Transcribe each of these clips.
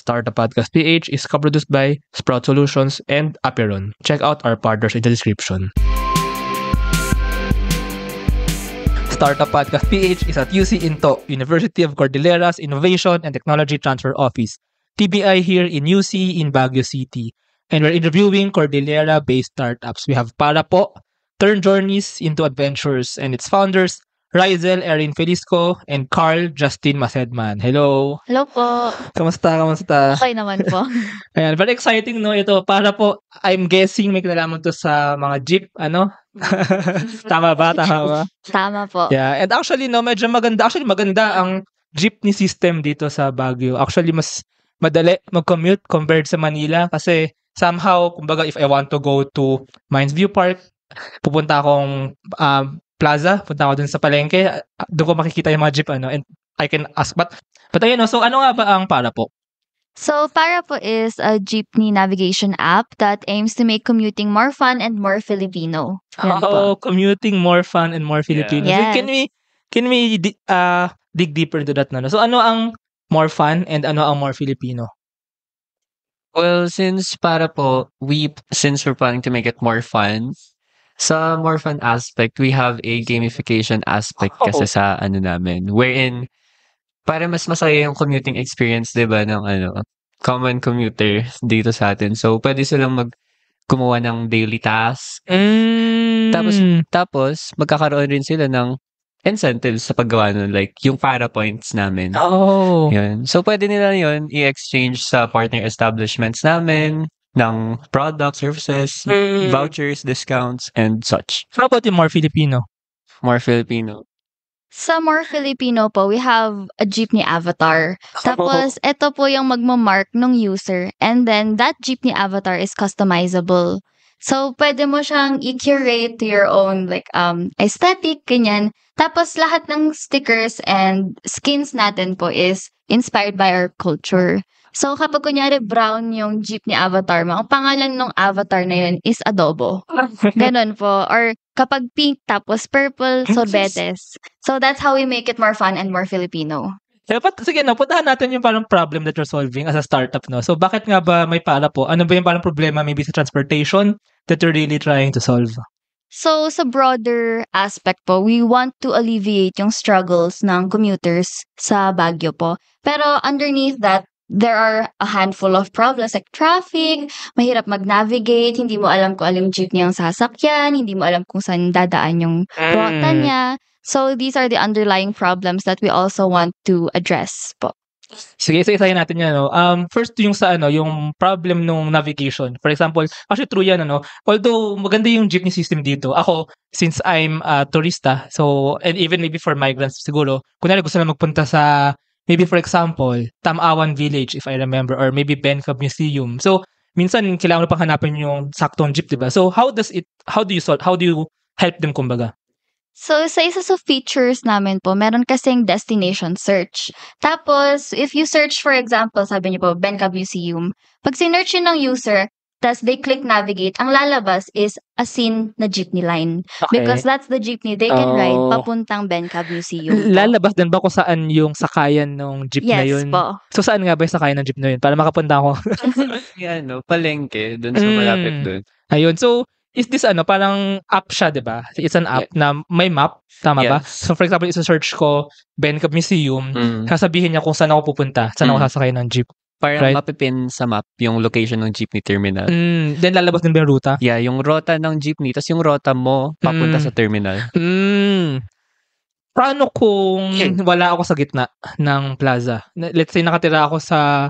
Startup Podcast PH is co-produced by Sprout Solutions and Aperon. Check out our partners in the description. Startup Podcast PH is at UC Into, University of Cordilleras Innovation and Technology Transfer Office. TBI here in UC in Baguio City. And we're interviewing Cordillera-based startups. We have Parapo, Turn Journeys into Adventures, and its founders, Rizel Erin Felisco and Carl Justin Masedman. Hello! Hello po. Kamusta? Okay naman po. Ayan, very exciting, no? Ito, para po, I'm guessing may kinalaman to sa mga jeep, ano? Tama ba? Tama po. Yeah, and actually, no, medyo maganda. Actually, maganda ang jeepney system dito sa Baguio. Actually, mas madali mag-commute compared sa Manila kasi somehow, kumbaga, if I want to go to Mines View Park, pupunta akong plaza, punta ako dun sa palengke, doon ko makikita yung mga jeep, and I can ask, but ayun, no, so ano nga ba ang Parapo? So, Parapo is a jeepney navigation app that aims to make commuting more fun and more Filipino. Yan po. Commuting more fun and more Filipino. Yes. So can we dig deeper into that, no? So ano ang more fun and ano ang more Filipino? Well, since since we're planning to make it more fun, sa more fun aspect, we have a gamification aspect kasi sa namin, wherein para mas masaya yung commuting experience, 'di ba, ng common commuter dito sa atin. So pwede silang gumawa ng daily task. Tapos magkakaroon rin sila ng incentives sa paggawa nun, like yung para points namin. Yun. So pwede nila yun i-exchange sa partner establishments namin ng products, services, vouchers, discounts, and such. How about yung more Filipino? More Filipino. Sa more Filipino po, we have a jeepney avatar. Tapos, ito po yung magmamark ng user. And then, that jeepney avatar is customizable. So, pwede mo siyang i-curate to your own aesthetic, ganyan. Tapos, lahat ng stickers and skins natin po is inspired by our culture. So, kapag kunyari brown yung jeepney avatar mo, ang pangalan ng avatar na yun is adobo. Ganon po. Or kapag pink tapos purple, sorbetes. So, that's how we make it more fun and more Filipino. Sige, puntahan natin yung parang problem that you're solving as a startup, no? So, bakit nga ba may Parapo? Ano ba yung parang problema maybe sa transportation that you're really trying to solve? So, sa broader aspect po, we want to alleviate yung struggles ng commuters sa Baguio po. Pero underneath that, there are a handful of problems like traffic, mahirap mag-navigate, hindi mo alam kung alam jeepney ang sasakyan, hindi mo alam kung saan dadaan yung rota niya. So, these are the underlying problems that we also want to address po. Sige, isa-isahin natin yan, no? First, yung sa yung problem nung navigation. For example, actually true yan, although maganda yung jeepney system dito, ako, since I'm a turista, so, and even maybe for migrants siguro, kunwari gusto na magpunta sa maybe for example, Tamawan Village if I remember, or maybe Bencab Museum. So, minsan kailangan mo pang hanapin yung saktong jeep, 'di ba? So, how do you help them kumbaga? So, sa isa sa features namin po, meron kasing destination search. Tapos, if you search, for example, sabi niyo po, Bencab Museum, pag sinearch yun ng user, tas they click navigate, ang lalabas is a scene na jeepney line. Okay. Because that's the jeepney they can ride papuntang Bencab Museum. Lalabas din ba kung saan yung sakayan ng jeep na yun? Yes po. So, saan nga ba yung sakayan ng jeep na yun? Para makapunta ako. Palengke, dun sa malapit dun. Ayun. So, is this parang app siya, 'di ba? It's an app na may map, tama ba? So for example, isa-search ko Bencab Museum, sasabihin niya kung saan ako pupunta, saan ako sasakay ng jeep. Parang mapipin sa map yung location ng jeepney terminal. Then lalabas din ba yung ruta? Yeah, yung rota ng jeepney, tas yung rota mo papunta sa terminal. Paano kung wala ako sa gitna ng plaza? Let's say nakatira ako sa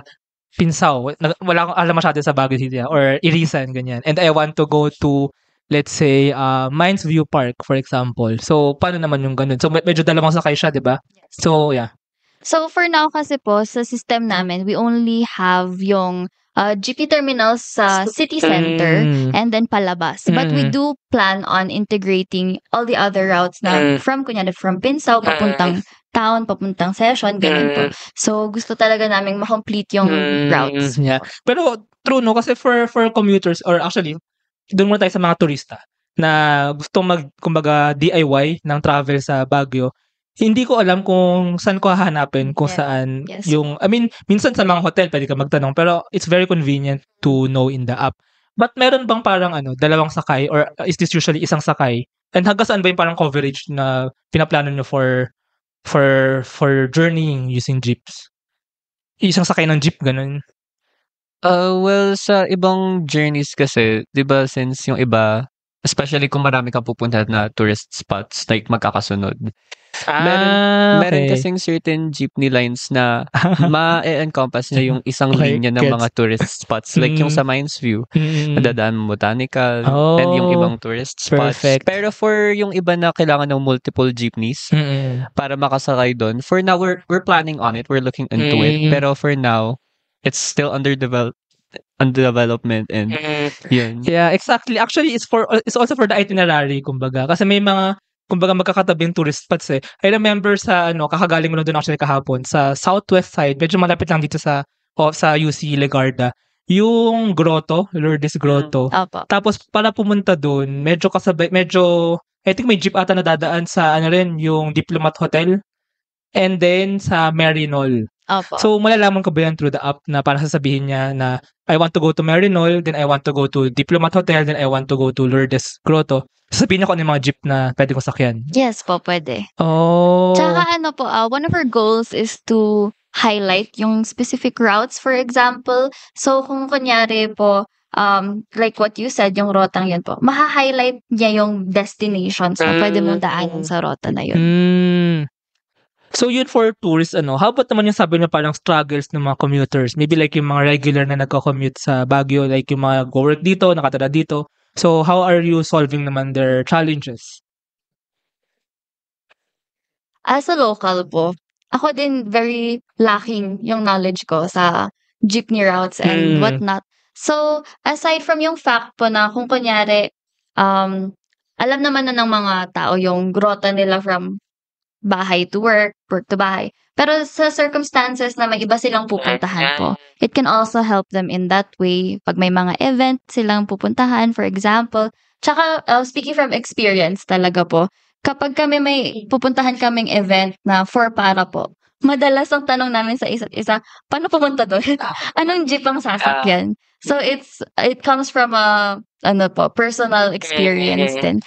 Pinsao, wala akong alam masyado sa Baguio City or Irisan, ganyan. And I want to go to, let's say, Mines View Park, for example. So, paano naman yung ganun? So, medyo dalawang sakay siya, di ba? So, yeah. So, for now kasi po, sa system namin, we only have yung jeepney terminals sa city center and then palabas. But we do plan on integrating all the other routes na from Pinsao, papuntang town, papuntang session, ganun po. So, gusto talaga naming ma-complete yung routes. Yeah. Pero, true, no? Kasi for commuters, or actually, doon muna tayo sa mga turista na gusto kumbaga, DIY ng travel sa Baguio, hindi ko alam kung saan ko hahanapin, kung Yes. saan Yes. yung I mean, minsan sa mga hotel puwede ka magtanong, pero it's very convenient to know in the app. But meron bang parang dalawang sakay or is this usually isang sakay? And hanggang saan ba yung parang coverage na pinaplano niyo for journeying using jeeps? Isang sakay ng jeep, gano'n? Well, sa ibang journeys kasi, 'di ba, since yung iba, especially kung marami kang pupuntahan na tourist spots, like magkakasunod. Meron Okay. kasing certain jeepney lines na ma-e-encompass niya yung isang Okay, linya ng gets. mga tourist spots. Like yung sa Mines View, madadaan mo Botanical, and yung Oh, ibang tourist spots. perfect. Pero for yung iba na kailangan ng multiple jeepneys para makasakay doon, for now, we're planning on it. We're looking into it. Pero for now, it's still under development and yun. Yeah, exactly. Actually, it's also for the itinerary, kumbaga. Kasi may mga kumbaga magkakatabing tourist spots eh. I remember sa kakagaling mo lang doon actually kahapon sa southwest side, medyo malapit lang dito sa UC Legarda, yung grotto, Lourdes Grotto. Opo. Tapos para pumunta doon, medyo I think may jeep ata na dadaan sa yung Diplomat Hotel and then sa Marinol. Opo. So, malalaman ko ba yan through the app na parang sasabihin niya na I want to go to Marinol, then I want to go to Diplomat Hotel, then I want to go to Lourdes Grotto. Sasabihin niya kung ano yung mga jeep na pwede kong sakyan. Yes po, pwede. Oh. Tsaka one of our goals is to highlight yung specific routes, for example. So, kung kunyari po, like what you said, yung rotang yun po, maha-highlight niya yung destinations na pwede mong daanan sa rota na yun. So yun for tourists, how about naman yung sabi niya parang struggles ng mga commuters? Maybe like yung mga regular na nagko-commute sa Baguio, like yung mga go-work dito, nakatira dito. So how are you solving naman their challenges? As a local po, ako din very lacking yung knowledge ko sa jeepney routes and whatnot. So, aside from yung fact po na kung kunyari, alam naman na ng mga tao yung grotto nila from bahay to work to bahay. Pero sa circumstances na may iba silang pupuntahan po, it can also help them in that way. Pag may mga event silang pupuntahan, for example. Tsaka, speaking from experience talaga po, kapag kami may pupuntahan kaming event na for para po, madalas ang tanong namin sa isa't isa, paano pumunta doon? Anong jeep ang sasakyan? So it comes from a personal experience din.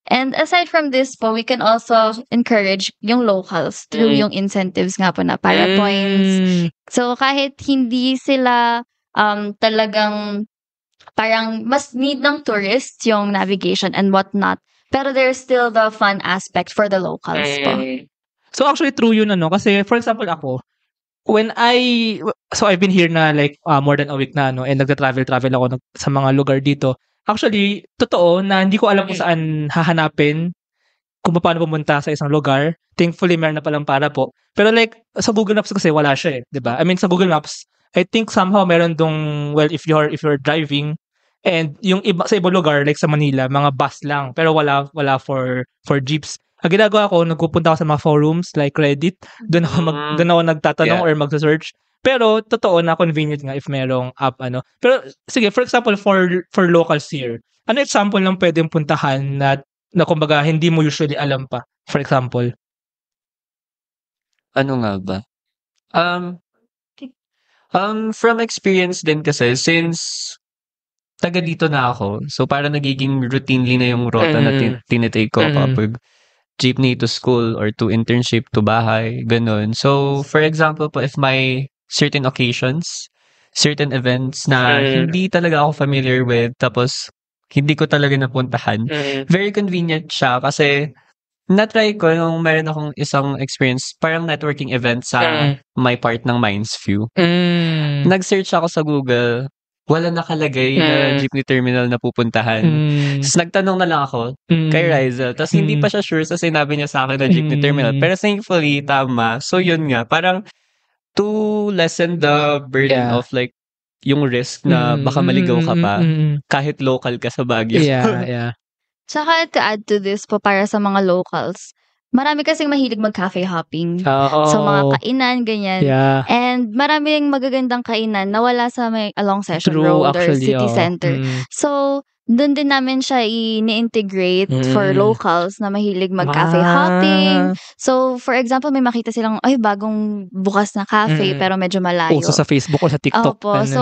And aside from this po, we can also encourage yung locals through yung incentives nga po na para points. So kahit hindi sila talagang parang mas need ng tourists yung navigation and whatnot, pero there's still the fun aspect for the locals po. So actually true yun kasi for example ako, I've been here na like more than a week na and nagta-travel ako sa mga lugar dito. Actually, totoo na hindi ko alam kung saan hahanapin kung paano pumunta sa isang lugar. Thankfully, meron na palang para po. Pero like, sa Google Maps kasi wala siya 'di ba? I mean, sa Google Maps, I think somehow meron if you're driving and yung sa ibang lugar like sa Manila, mga bus lang pero wala for jeeps. Ang ginagawa ko, nagpupunta ako sa mga forums like Reddit, doon ako nagtatanong or magse-search. Pero totoo na convenient nga if merong app Pero sige, for example for locals here, ano example ng pwedeng puntahan na kumbaga hindi mo usually alam pa? For example. Ano nga ba? From experience din kasi, since taga dito na ako, so parang nagiging routinely na yung rota na tinitake ko kapag jeepney to school or to internship to bahay, ganun. So, for example po, if may certain occasions, certain events na hindi talaga ako familiar with, tapos hindi ko talaga napuntahan, very convenient siya kasi na-try ko nung meron akong isang experience, parang networking event sa my part ng Mines View. Nag-search ako sa Google, wala nakalagay na jeepney terminal na pupuntahan. Tapos nagtanong na lang ako kay Rizel. Tapos hindi pa siya sure sa sinabi niya sa akin na jeepney terminal. Pero thankfully, tama. So yun nga, parang to lessen the burden of like yung risk na baka maligaw ka pa kahit local ka sa Baguio. Yeah. Tsaka to add to this po para sa mga locals, marami kasing mahilig mag-cafe hopping. So mga kainan, ganyan. Yeah. And maraming magagandang kainan na wala sa may along Session True, Road actually, or City Center. So Doon din namin siya ini-integrate for Mm. locals na mahilig mag-cafe hopping. Ah. So, for example, may makita silang, ay, bagong bukas na cafe, Mm. pero medyo malayo. Uso sa Facebook or sa TikTok. Opo. Ano. So,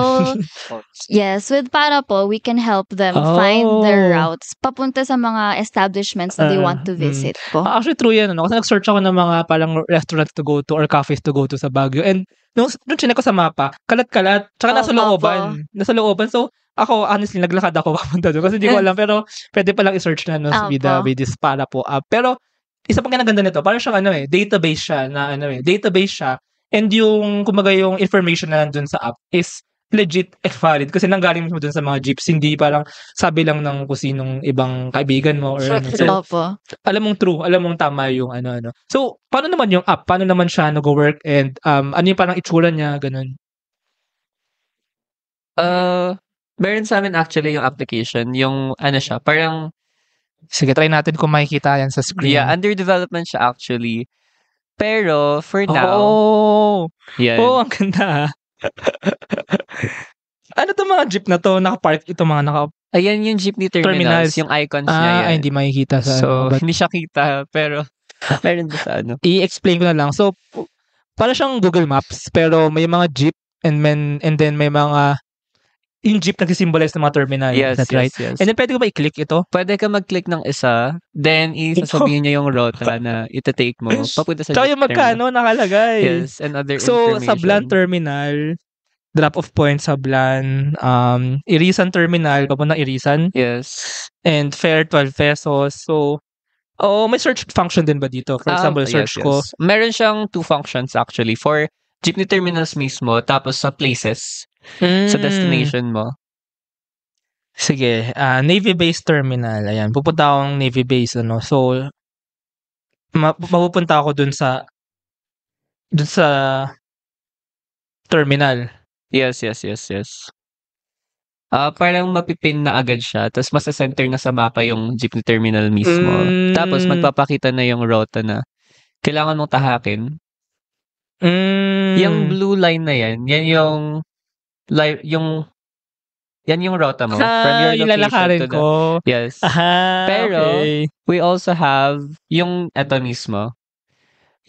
yes, with Para po, we can help them find their routes papunta sa mga establishments na they want to visit po. Actually, true yan. Ano? Kasi nag-search ako ng mga parang restaurants to go to or cafes to go to sa Baguio. And nung chinek ko sa mapa, kalat-kalat. Tsaka nasa looban. Nasa looban. So, ako, honestly, naglakad ako papunta doon. Kasi hindi ko alam. Pero, pwede palang i-search na with this Para po app. Pero, isa pang kinaganda nito, parang siyang database siya na database siya. And yung, kumbaga yung information na nandun sa app is legit valid. Kasi nanggaling mo dun sa mga jeeps. Hindi parang sabi lang ng kung sinong ibang kaibigan mo or ano. So, Opo. alam mong true, alam mong tama yung ano. So, paano naman yung app? Paano naman siya nag-work? And ano yung parang itsura niya? Ganun. Meron sa amin actually yung application. Yung ano siya, parang Sige, try natin kung makikita yan sa screen. yeah, under development siya actually. Pero for now, yan. ang ganda. Ano to mga jeep na to? Naka-park ito mga Ayan yung jeepney terminals, yung icons niya yan. Ay, hindi makikita sa So, hindi siya kita, pero meron doon sa ano. I-explain ko na lang. So, para siyang Google Maps, pero may mga jeep and then may mga yung jeep nag-symbolize ng mga terminal. Yes, That's right. yes. And then pwede ko ba i-click ito? Pwede ka mag-click ng isa, then isasabihin niya yung rota na ita-take mo papunta sa Tsaka jeep yung magkano nakalagay. Yes, and other So, information. sa Blan Terminal, drop-off point sa Blan, Irisan Terminal, papuntang Irisan. Yes. And fare 12 pesos. So, may search function din ba dito? For example, search ko. Meron siyang 2 functions actually. For jeepney terminals mismo, tapos sa places, sa destination mo. Sige, Navy Base Terminal. Ayan, pupunta akong Navy Base. So, mapupunta ako dun sa terminal. Yes. Parang mapipin na agad siya, tapos masasenter na sa mapa yung jeepney terminal mismo. Tapos magpapakita na yung rota na kailangan mong tahakin. Yung blue line na yan yung rota mo. From your yung location lalakarin to the... ko. Yes. Pero, we also have yung eto mismo.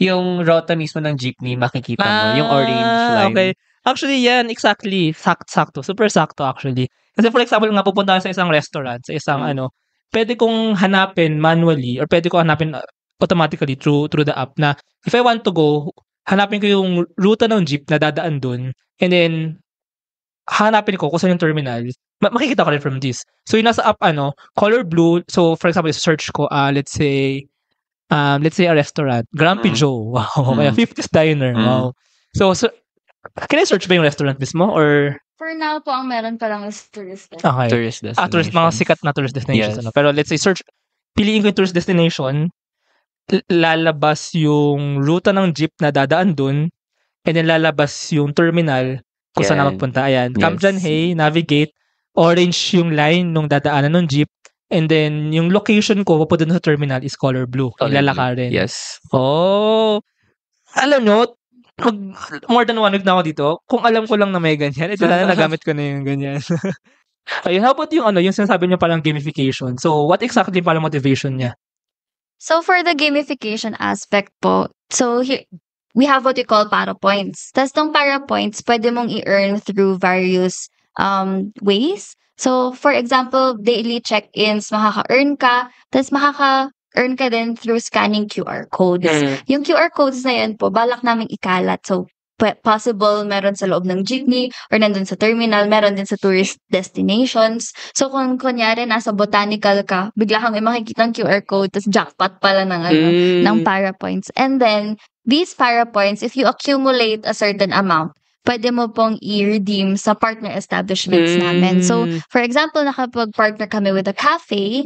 Yung rota mismo ng jeepney, makikita mo. Yung orange line. Okay. Actually, yan, exactly. Sakto. Super sakto, actually. Kasi for example, nga pupunta sa isang restaurant, sa isang pwede kong hanapin manually or pwede ko hanapin automatically through the app na if I want to go, hanapin ko yung ruta ng jeep na dadaan dun and then hanapin ko kung saan yung terminal. Makikita ko rin from this. So, yung nasa app, color blue. So, for example, search ko, let's say a restaurant. Grumpy Joe. Wow. Kaya 50's Diner. Wow. So, can I search ba yung restaurant mismo? Or... For now po, ang meron pa lang is tourist destination. Okay. Tourist destination. Mga sikat na tourist destinations. Yes. Pero let's say, piliin ko yung tourist destination, lalabas yung ruta ng jeep na dadaan dun, and then lalabas yung terminal kung saan na magpunta. Ayan. Camp John Hay, navigate, orange yung line nung dadaanan ng jeep, and then yung location ko papunta sa terminal is color blue. Ilalakarin. Yes. Alam nyo, more than 1 week na ako dito. Kung alam ko lang na may ganyan, ito na nagamit ko na yung ganyan. Ayun, how about yung sinasabi niyo parang gamification? So, what exactly parang motivation niya? So, for the gamification aspect po, so here, we have what we call para points. Tapos tong para points, pwede mong i-earn through various ways. So, for example, daily check-ins, makaka-earn ka. Tapos makaka-earn ka din through scanning QR codes. Yung QR codes na yan po, balak naming ikalat. So, possible meron sa loob ng jeepney or nandun sa terminal, meron din sa tourist destinations. So, kung kunyari nasa botanical ka, bigla kang may makikitang QR code, tapos jackpot pala ng para points. And then, these para points, if you accumulate a certain amount, pwede mo pong i-redeem sa partner establishments namin. So, for example, nakapag-partner kami with a cafe,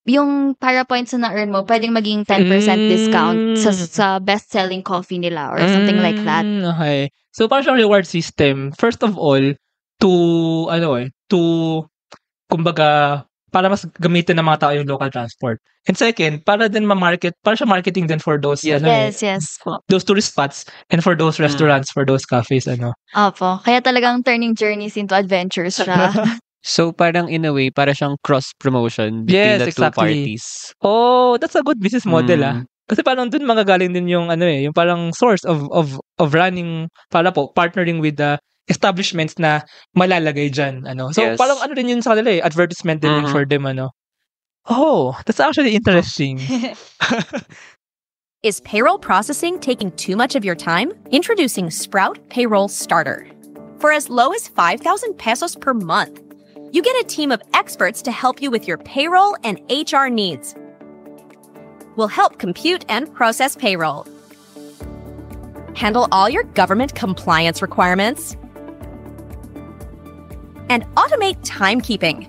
yung para points na na-earn mo, pwedeng maging 10% discount sa best-selling coffee nila or something like that. Okay. So, parang siyang reward system. First of all, kumbaga, para mas gamitin ng mga tao yung local transport. And second, para din ma-market, para siya marketing din for those, Yes. those tourist spots and for those restaurants, for those cafes, Opo. Kaya talagang turning journeys into adventures siya. So parang in a way, para siyang cross-promotion between Yes, the two exactly. parties. Oh, that's a good business model, Mm. Kasi parang dun magagaling din yung ano yung parang source of running para po partnering with the establishments na malalagay diyan, So parang Yes. ano din yun sa kanila advertisement din yun Mhm. for them, Oh, that's actually interesting. Is payroll processing taking too much of your time? Introducing Sprout Payroll Starter. For as low as 5,000 pesos per month, you get a team of experts to help you with your payroll and HR needs. We'll help compute and process payroll, handle all your government compliance requirements, and automate timekeeping.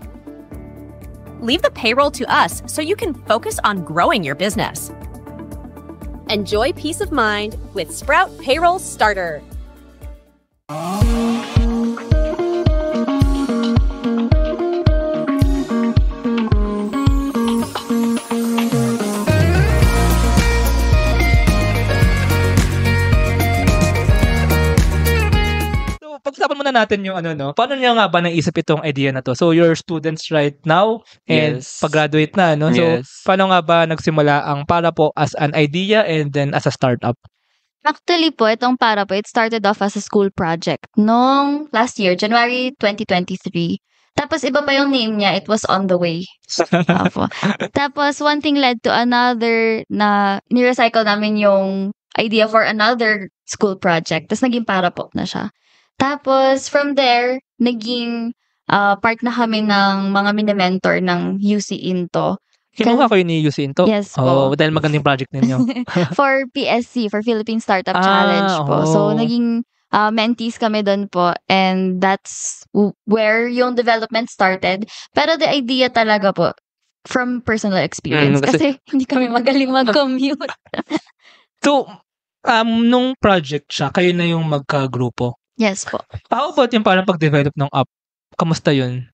Leave the payroll to us so you can focus on growing your business. Enjoy peace of mind with Sprout Payroll Starter. So pag-usapan muna natin yung paano niya nga ba naisip itong idea na to? So you're students right now and Yes. pag-graduate na, So Yes. paano nga ba nagsimula ang para po as an idea and then as a startup? Actually po, itong para po, it started off as a school project nung last year, January 2023. Tapos iba pa yung name niya, it was On The Way. Opo. Tapos one thing led to another na ni-recycle namin yung idea for another school project. Tapos naging para po na siya. Tapos from there, naging part na kami ng mga mini-mentor ng UC Into. Kinuha kayo ni UC Into? Yes po. Oh, dahil magandang project ninyo. For PSC, for Philippine Startup Challenge po. So, oh. naging mentees kami doon po. And that's where yung development started. Pero the idea talaga po, from personal experience. Kasi hindi kami magaling mag-commute. So, nung project siya, kayo na yung magka-grupo? Yes po. How about yung parang pag-develop ng app? Kamusta yun?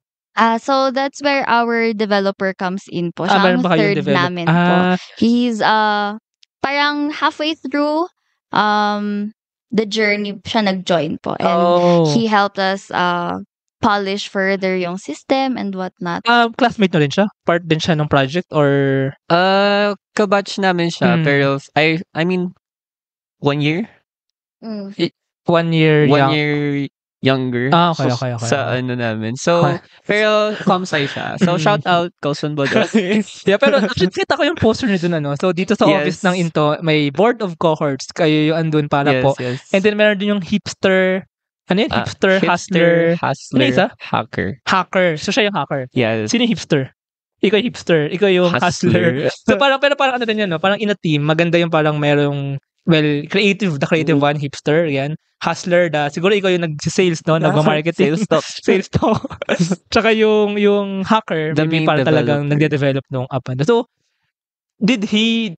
So that's where our developer comes in po. Siya meron ang ba kayong third develop- namin po. He's parang halfway through the journey siya nag-join po. And he helped us polish further yung system and whatnot. Classmate na rin siya? Part din siya ng project or? Kabatch namin siya, pero I mean 1 year? 1 year young. 1 year younger. Okay. Sa ano namin. So, pero comsci siya. So, shout out Coulson Bodo. Yeah, pero actually kita ko yung poster niyo dun, So, dito sa office ng Into, may board of cohorts. Kayo yung andun para po. Yes. And then, meron din yung hipster. Ano yun? Hipster, hustler. Ano isa? Hacker. So, siya yung hacker. Yes. Sino yung hipster? Ikaw yung hipster. Ikaw yung hustler. So, parang ano din yan, Parang in a team, maganda yung parang merong the creative one, hipster, yan. Hustler, siguro ikaw yung nag-sales, nagma-marketing. Sales talk. Tsaka yung hacker, maybe parang talagang nagde-develop nung app. So, did he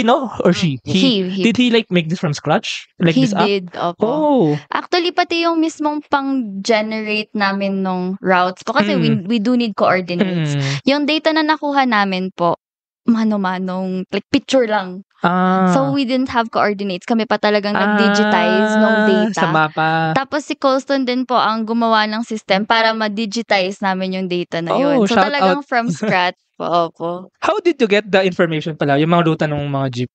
know or she? Did he like make this from scratch? Like he this app? did, opo. Oh. Actually, pati yung mismong pang-generate namin nung routes po. Kasi we do need coordinates. Yung data na nakuha namin po, mano-manong, like picture lang. So, we didn't have coordinates. Kami pa talagang nag-digitize nung data. Sa mapa. Tapos si Colston din po ang gumawa ng system para ma-digitize namin yung data na yun. So, talagang from scratch po. Opo. How did you get the information pala? Yung mga ruta ng mga jeep?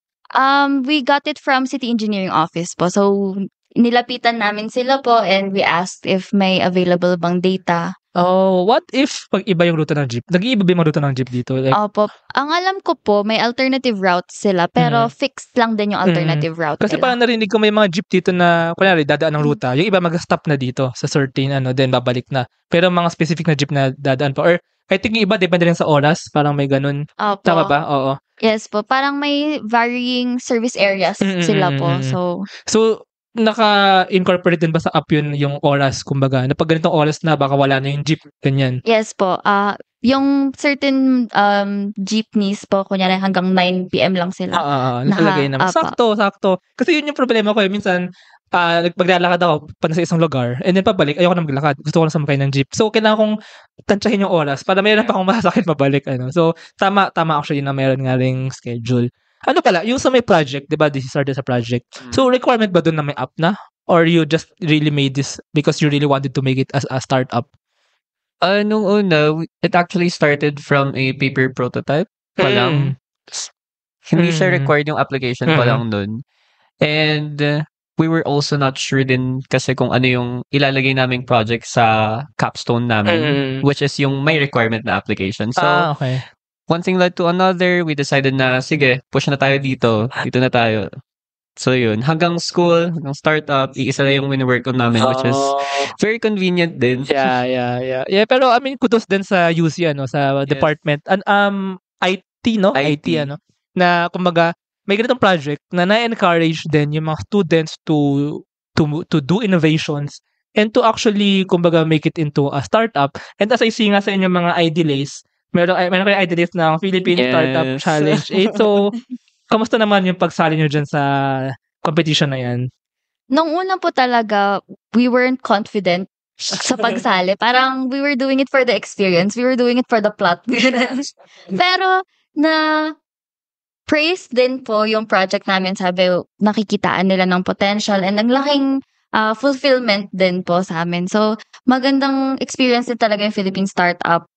We got it from City Engineering Office po. So, nilapitan namin sila po and we asked if may available bang data. Oh, what if pag iba yung ruta ng jeep? Nag-iiba ba yung mga ruta ng jeep dito? Like, Opo. Ang alam ko po, may alternative routes sila, pero fixed lang din yung alternative route kasi nila. parang narinig ko may mga jeep dito na, kunyari, dadaan ng ruta. Yung iba mag-stop na dito sa certain, then babalik na. Pero mga specific na jeep na dadaan pa. Or, I think yung iba, depende rin sa oras. Parang may ganun. Opo. Tama ba? Oo. Yes po. Parang may varying service areas sila po. So, naka-incorporate din ba sa app yun yung oras, kumbaga? Na pag ganitong oras na, baka wala na yung jeep, ganyan. Yes po. Yung certain jeepneys po, kunyari hanggang 9 p.m. lang sila. Nakalagay naman. Sakto. Kasi yun yung problema ko. Minsan, maglalakad ako pa sa isang lugar, and then pabalik, ayoko na maglakad. Gusto ko na sumakay ng jeep. So, kailangan kong tansyahin yung oras para mayroon pa akong masasakit pabalik. So, tama actually na mayroon nga ring schedule. Ano pala, yung sa may project, di ba, this started sa project. So, requirement ba doon na may app na? Or you just really made this because you really wanted to make it as a startup? Nung una, it actually started from a paper prototype pa lang. Hindi siya required yung application pa lang nun. And we were also not sure din kasi kung ano yung ilalagay naming project sa capstone namin, which is yung may requirement na application. So, Okay. one thing led to another. We decided na, sige, push na tayo dito. Dito na tayo. So, yun. Hanggang school, hanggang startup, iisa na yung wini-work on namin, which is very convenient din. Yeah. Pero I mean, kudos din sa UC, sa Yes. department. IT, no? IT. Na kumbaga, may ganitong project na na-encourage din yung mga students to do innovations and to actually, kumbaga, make it into a startup. And as I see nga sa inyong mga IDLAs, meron kayo IDLAs ng Philippine Startup Yes. Challenge 8. So, kamusta naman yung pagsali nyo dyan sa competition na yan? Nung una po talaga, we weren't confident sa pagsali. Parang we were doing it for the experience. We were doing it for the plot. Pero praise din po yung project namin. Sabi, nakikitaan nila ng potential and ang laking fulfillment din po sa amin. So, magandang experience din talaga yung Philippine Startup.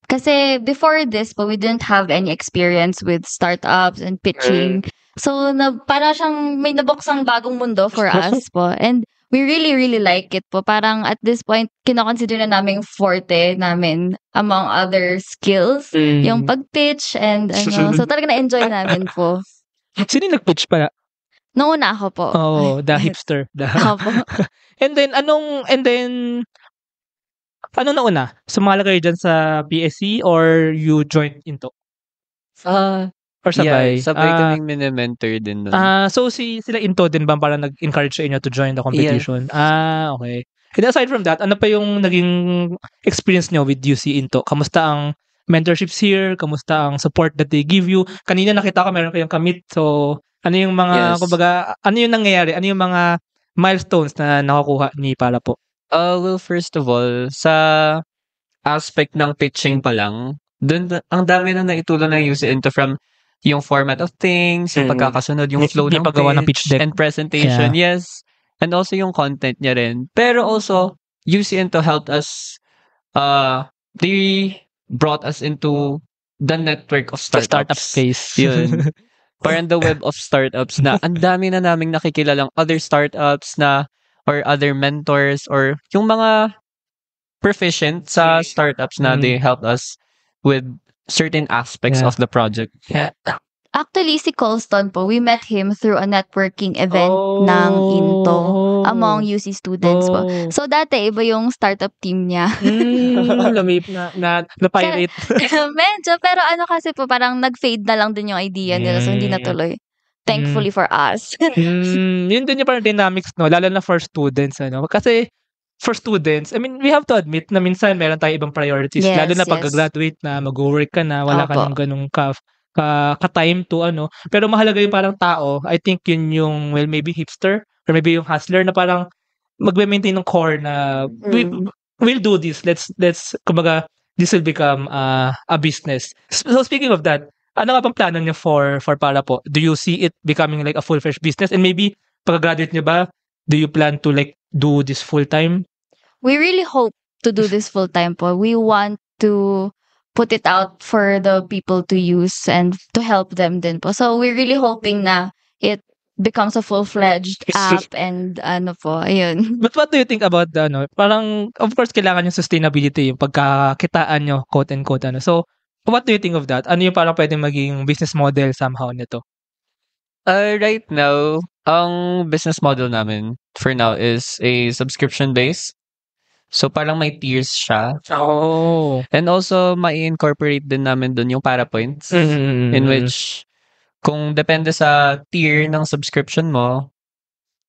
Kasi before this po, we didn't have any experience with startups and pitching. So, para siyang may nabuksang bagong mundo for us po. And we really, really like it po. Parang at this point, kinoconsider na naming forte namin among other skills. Yung pag-pitch and So, talaga na-enjoy namin po. Sino yung nag-pitch pala? Noong una ako po. Oh, the hipster. Ako po. And then, ano na una? Sumala kayo dyan sa PSC or you joined into? Or sabay? Yeah, sabay kaming mini-mentor din nun. So sila into din ba parang nag-encourage sa inyo to join the competition? Okay. And aside from that, ano pa yung naging experience nyo with UC Into? Kamusta ang mentorships here? Kamusta ang support that they give you? Kanina nakita ko meron kayong kamit. So, ano yung mga, kumbaga, ano yung nangyayari? Ano yung mga milestones na nakakuha ni Para po? Well, first of all, sa aspect ng pitching pa lang, dun, ang dami na naitulong ng UC Into from yung format of things, yung pagkakasunod, yung flow Hindi ng paggawa ng pitch deck. and presentation, yes. And also yung content niya rin. Pero also, UC Into helped us, they brought us into the network of startups. Startup space. Yun. Parang the web of startups na ang dami na naming nakikilalang other startups na or other mentors or yung mga proficient sa startups na they helped us with certain aspects of the project. Yeah. Actually, si Colston po, we met him through a networking event ng Into among UC students po. So, dati, iba yung startup team niya. Lamip na pirate. Medyo, pero kasi po, parang nag-fade na lang din yung idea nila. So, hindi natuloy. Thankfully for us. Yun din yung parang dynamics, no? Lalo na for students, Kasi, for students, I mean, we have to admit na minsan meron tayong ibang priorities. Yes, Lalo na pag-graduate na, mag-work ka na, wala ka nang ganung ka-time to Pero mahalaga yung parang tao. I think yun yung, well, maybe hipster or maybe yung hustler na parang magbe-maintain ng core na we'll do this. Let's kumbaga, this will become a business. So speaking of that, ano nga bang plano niyo for Para po? Do you see it becoming like a full-fledged business? And maybe pagka-graduate niyo ba, do you plan to like do this full-time? We really hope to do this full-time po. We want to put it out for the people to use and to help them din po. So we're really hoping na it becomes a full-fledged app and ayun. But what do you think about the parang of course kailangan yung sustainability, yung pagkakitaan nyo, quote and quote So what do you think of that? Ano yung parang pwedeng maging business model somehow nito? Right now, ang business model namin for now is a subscription base. So parang may tiers siya. Oh. And also mai-incorporate din namin dun yung para points in which kung depende sa tier ng subscription mo,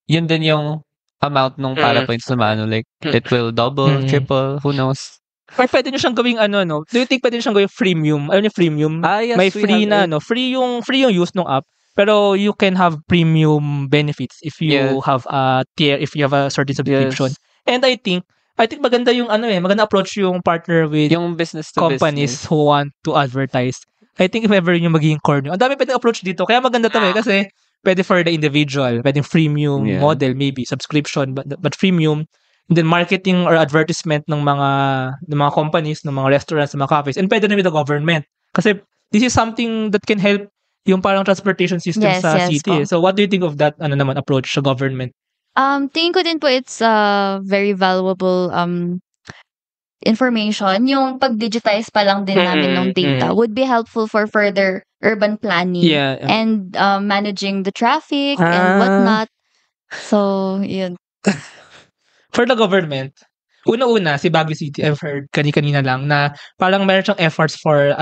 yun din yung amount ng para points na maano, like it will double, triple, who knows. Or pwede nyo siyang gawing do you think pwede nyo siyang gawing freemium? Ayun yung freemium. Yes, may we free have na free yung use ng app. Pero you can have premium benefits if you have a tier, if you have a certain subscription. And I think maganda yung maganda approach yung partner with yung business to companies business who want to advertise. I think if ever yung magiging core nyo. Ang dami pwedeng approach dito. Kaya maganda to kasi pwede for the individual, pwedeng freemium model, maybe subscription, but freemium. and then marketing or advertisement ng mga companies, ng mga restaurants, ng mga cafes, and pwede na with the government. Kasi this is something that can help yung parang transportation system Yes, sa yes city. po. So what do you think of that approach sa government? Tingin ko din po it's very valuable information. Yung pag-digitize pa lang din namin ng data would be helpful for further urban planning Yeah. and managing the traffic and whatnot. So, yun. For the government, una-una, si Baguio City, I've heard kanina lang na parang meron siyang efforts for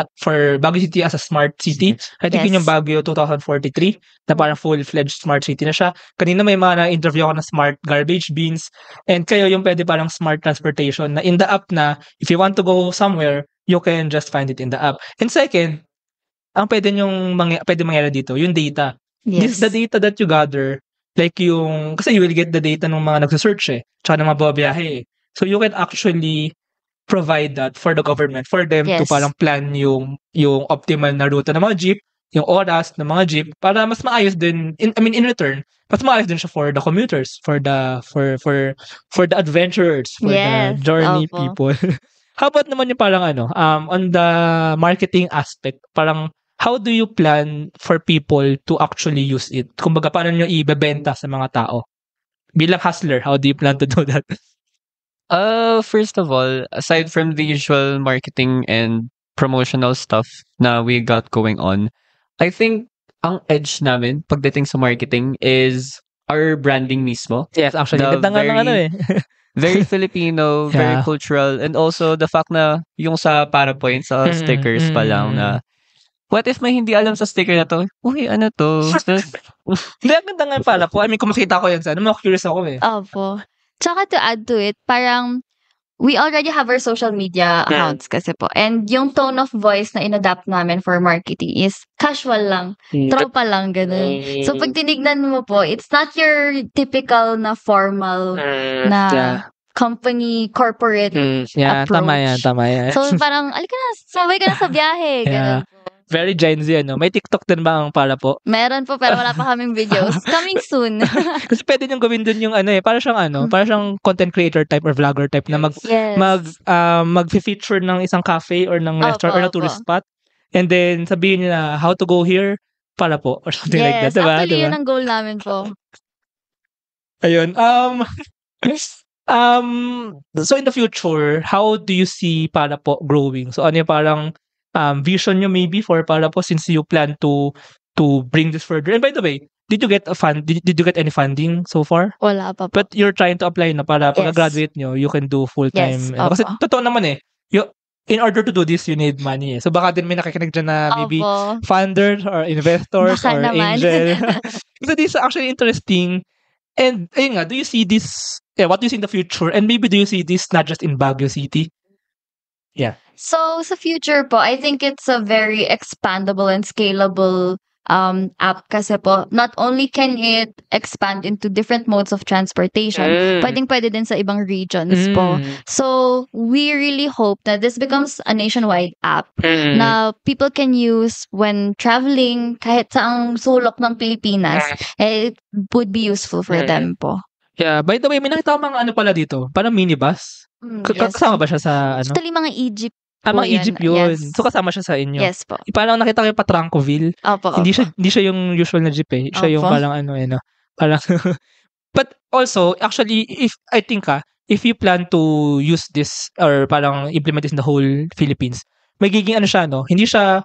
Baguio City as a smart city. I think yun yung Yes. Baguio 2043 na parang full-fledged smart city na siya. Kanina may mga na-interview ako na smart garbage bins, and kayo yung pwede parang smart transportation na in the app na if you want to go somewhere, you can just find it in the app. And second, ang pwede mangyari dito, yung data. Yes. The data that you gather, like kasi you will get the data ng mga nagsasearch tsaka ng mga bumabiyahe So you can actually provide that for the government, for them to Yes. parang plan yung optimal na ruta ng mga jeep, yung oras ng mga jeep, para mas maayos din, in return, mas maayos din siya for the commuters, for the adventurers, for Yes, the journey opo. people. How about naman yung parang on the marketing aspect, parang how do you plan for people to actually use it? Kumbaga, paano nyo ibebenta sa mga tao? Bilang hustler, how do you plan to do that? First of all, aside from the usual marketing and promotional stuff na we got going on, I think ang edge namin pagdating sa marketing is our branding mismo. Yes, actually. The Ganda nga ng very- Very Filipino, very Yeah. cultural, and also the fact na yung sa PowerPoint, sa stickers pa lang na, what if may hindi alam sa sticker na to? Uy, ano to? Hindi, ang ganda nga pala po. I mean, kung makita ko yan curious ako Opo. Tsaka to add to it, parang we already have our social media accounts kasi po. And yung tone of voice na inadapt namin for marketing is casual lang. Tropa lang, ganun. So pag tinignan mo po, it's not your typical na formal na company, corporate Yeah, approach. tama yan. So parang, alika na, sabay ka na sa biyahe. Ganun po. Very Gen Z, May TikTok din ba ang para po? Meron po, pero wala pa kaming videos. Coming soon. Kasi pwede niyong gawin dun yung para siyang content creator type or vlogger type na Yes. mag-feature ng isang cafe or ng Opo, restaurant or na tourist spot. And then sabihin nila how to go here para po or something like that, Yes, diba? actually Diba? yun ang goal namin po. Ayun. So in the future, how do you see para po growing? So ano yung parang vision nyo maybe for para po since you plan to bring this further? And by the way, did you get did you get any funding so far? Wala pa po. But you're trying to apply na para Yes. pagka-graduate nyo, you can do full-time. Yes, Kasi opo. totoo naman in order to do this, you need money. So baka din may nakikinig dyan na maybe Opo. funders or investors Baka or naman. angel. So this is actually interesting. And ayun nga, do you see this, what do you see in the future? And maybe do you see this not just in Baguio City? So, sa future po, I think it's a very expandable and scalable app kasi po, not only can it expand into different modes of transportation, pwede din sa ibang regions po. So, we really hope that this becomes a nationwide app na people can use when traveling kahit saang sulok ng Pilipinas. It would be useful for them po. Yeah, by the way, may nakita ko mga pala dito, parang minibus. Yes. Kasama ba siya sa Actually, mga Egypt mga po yan. Egypt yun. Yes. So kasama siya sa inyo. Yes po. Parang nakita ko yung Patrankoville. Opo, Hindi opo. siya yung usual na jeep Siya yung Opo. parang parang but also actually if you plan to use this or parang implement this in the whole Philippines, magiging siya hindi siya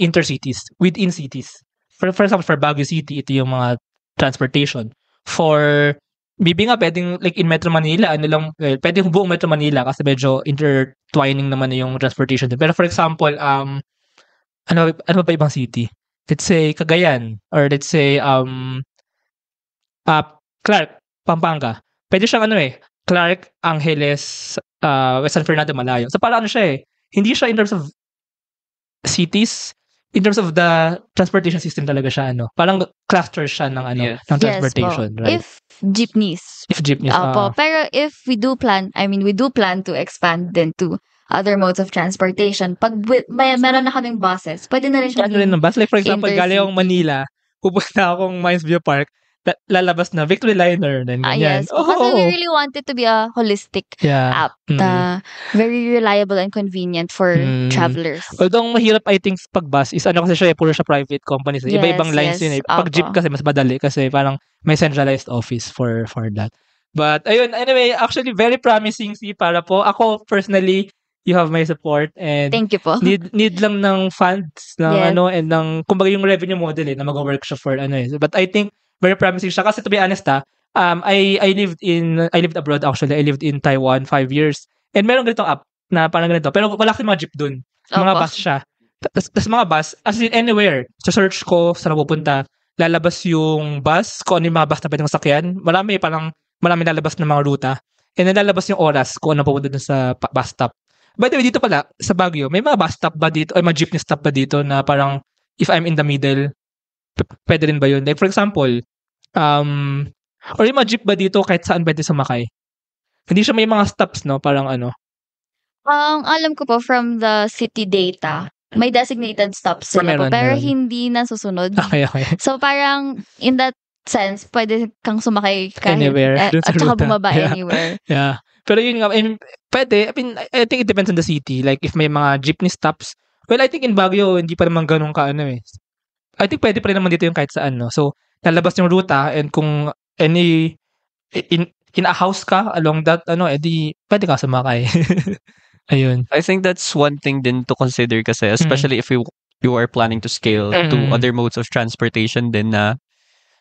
intercities, within cities. For example, for Baguio City, ito yung mga transportation. For maybe nga pwedeng like in Metro Manila, pwedeng buong Metro Manila kasi medyo intertwining naman na yung transportation din. Pero for example, ano ba ibang city? Let's say Cagayan or let's say Clark, Pampanga. Pwede siyang Clark, Angeles, San Fernando, Malayo. So parang siya hindi siya in terms of cities, in terms of the transportation system talaga siya parang cluster siya ng Yeah. ng transportation, right? If jeepneys. If jeepneys. Opo. Pero if we do plan to expand then to other modes of transportation. Pag meron na kaming buses, pwede na rin siya Ano rin ng bus? Like for example, galing akong intercity. Manila, pupunta akong Mines View Park, lalabas na victory liner, then ganyan. Yes. Kasi we really want it to be a holistic Yeah. app na very reliable and convenient for travelers. Although ang mahirap I think pag bus is kasi siya puro siya private companies. Iba-ibang lines yun eh. Pag jeep kasi mas madali kasi parang may centralized office for that. But ayun, anyway, actually very promising para po. Ako personally, you have my support and Thank you po. need lang ng funds ng and ng kumbaga yung revenue model na mag-work siya for But I think very promising siya kasi to be honest I lived abroad actually. I lived in Taiwan 5 years. And meron ganitong app na parang ganito. Pero wala kasi mga jeep dun. Mga bus siya. Tapos mga bus, as in anywhere. Sa search ko, saan pupunta, lalabas yung bus, kung ano yung mga bus na pwedeng sakyan. Marami lalabas ng mga ruta. And then lalabas yung oras kung ano pupunta dun sa bus stop. By the way, dito pala, sa Baguio, may mga bus stop ba dito, o mga jeepney stop ba dito na parang, if I'm in the middle, pwede rin ba yun? Like for example, or yung mga jeep ba dito kahit saan pwede sumakay? Hindi siya may mga stops, no? Parang ano? Alam ko po from the city data, may designated stops sila po, pero hindi na susunod. Okay. So parang in that sense, pwede kang sumakay kahit anywhere. At saka bumaba anywhere. Yeah. Pero yun nga, pwede. I think it depends on the city. Like if may mga jeepney stops, well, I think in Baguio, hindi pa naman ganun ka I think pwede pa rin naman dito yung kahit saan, no? So, lalabas yung ruta and kung in a house ka along that, edi pwede ka sumakay. Ayun. I think that's one thing din to consider kasi, especially if you are planning to scale to other modes of transportation din na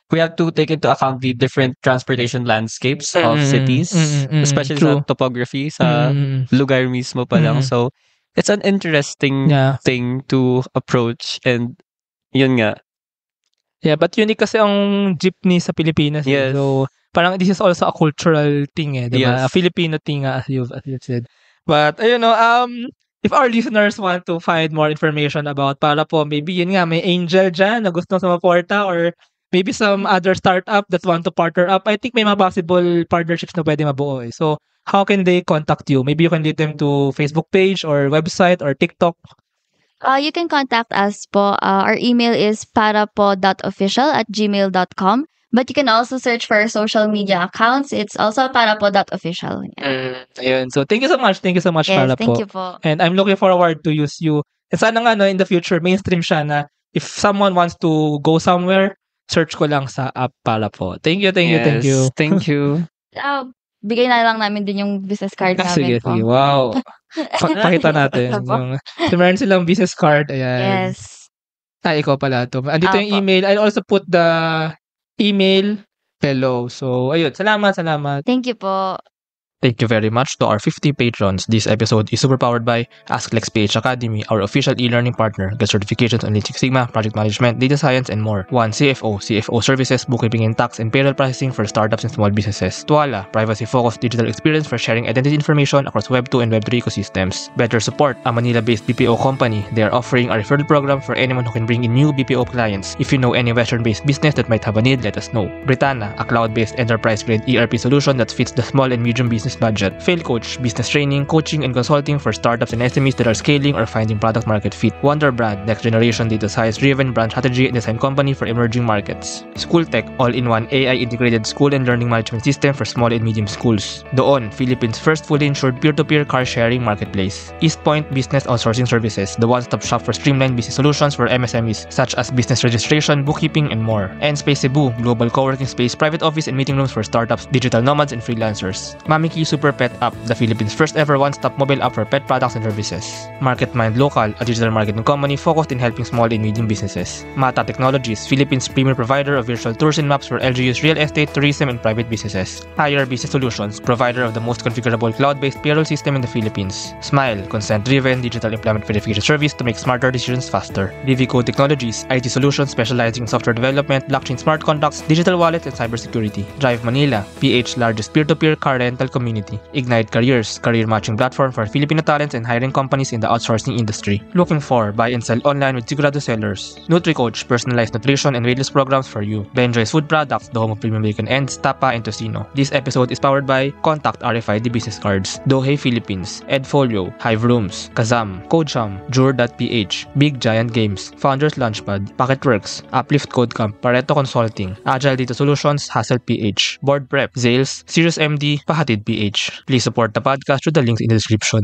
we have to take into account the different transportation landscapes of cities, especially sa topography, sa lugar mismo pa lang. So, it's an interesting thing to approach and yun nga. Yeah, but unique kasi ang jeepney sa Pilipinas. Yes. So, parang this is also a cultural thing diba? Yes. A Filipino thing as you said. But, if our listeners want to find more information about para po, maybe yun nga, may angel dyan na gusto sumaporta or maybe some other startup that want to partner up, I think may mga possible partnerships na pwede mabuo. So, how can they contact you? Maybe you can lead them to Facebook page or website or TikTok. You can contact us po. Our email is parapo.official@gmail.com. But you can also search for our social media accounts. It's also parapo.official. Ayun. So, thank you so much. Thank you so much, Yes, Parapo. thank you po. And I'm looking forward to use you. And sana nga, in the future, mainstream siya na if someone wants to go somewhere, search ko lang sa app Parapo. Thank you. Thank you. Bigay na lang namin din yung business card namin po. Sige. Wow. Pakita natin. Meron silang business card. Ayan. Yes. Ikaw pala to. Andito yung email. I'll also put the email below. So, ayun. Salamat. Thank you po. Thank you very much to our 50 patrons. This episode is super powered by AskLex PH Academy, our official e-learning partner. Get certifications on Lean Six Sigma, project management, data science, and more. 1. CFO services, bookkeeping and tax, and payroll processing for startups and small businesses. Tuala, privacy-focused digital experience for sharing identity information across Web 2 and Web 3 ecosystems. Better Support, a Manila-based BPO company. They are offering a referral program for anyone who can bring in new BPO clients. If you know any Western-based business that might have a need, let us know. Britanna, a cloud-based enterprise-grade ERP solution that fits the small and medium business budget. Fail Coach, business training, coaching, and consulting for startups and SMEs that are scaling or finding product market fit. Wonder Brand, next generation data science-driven brand strategy and design company for emerging markets. School Tech, all-in-one AI-integrated school and learning management system for small and medium schools. Doon, Philippines' first fully insured peer-to-peer car sharing marketplace. East Point Business Outsourcing Services, the one-stop shop for streamlined business solutions for MSMEs such as business registration, bookkeeping, and more. And Space Cebu, global co-working space, private office, and meeting rooms for startups, digital nomads, and freelancers. Mamiki Super Pet App, the Philippines' first ever one-stop mobile app for pet products and services. MarketMind Local, a digital marketing company focused in helping small and medium businesses. Mata Technologies, Philippines' premier provider of virtual tours and maps for LGU's real estate, tourism, and private businesses. Hire Business Solutions, provider of the most configurable cloud-based payroll system in the Philippines. Smile, consent-driven digital employment verification service to make smarter decisions faster. Divico Technologies, IT solutions specializing in software development, blockchain smart contracts, digital wallets, and cybersecurity. Drive Manila, PH largest peer-to-peer car rental community community. Ignite Careers, career matching platform for Filipino talents and hiring companies in the outsourcing industry. Looking for buy and sell online with Sigurado sellers. NutriCoach, personalized nutrition and weight loss programs for you. Benjoy's Food Products, the home of premium bacon ends, tapa, and tocino. This episode is powered by Contact RFID Business Cards, Dohe Philippines, Edfolio, Hive Rooms, Kazam, Codesham, Jure.ph, Big Giant Games, Founders Launchpad, Packetworks, Uplift Codecamp, Pareto Consulting, Agile Data Solutions, Hassel PH, Board Prep, Zales, Sirius MD, Pahatid PH. Please support the podcast through the links in the description.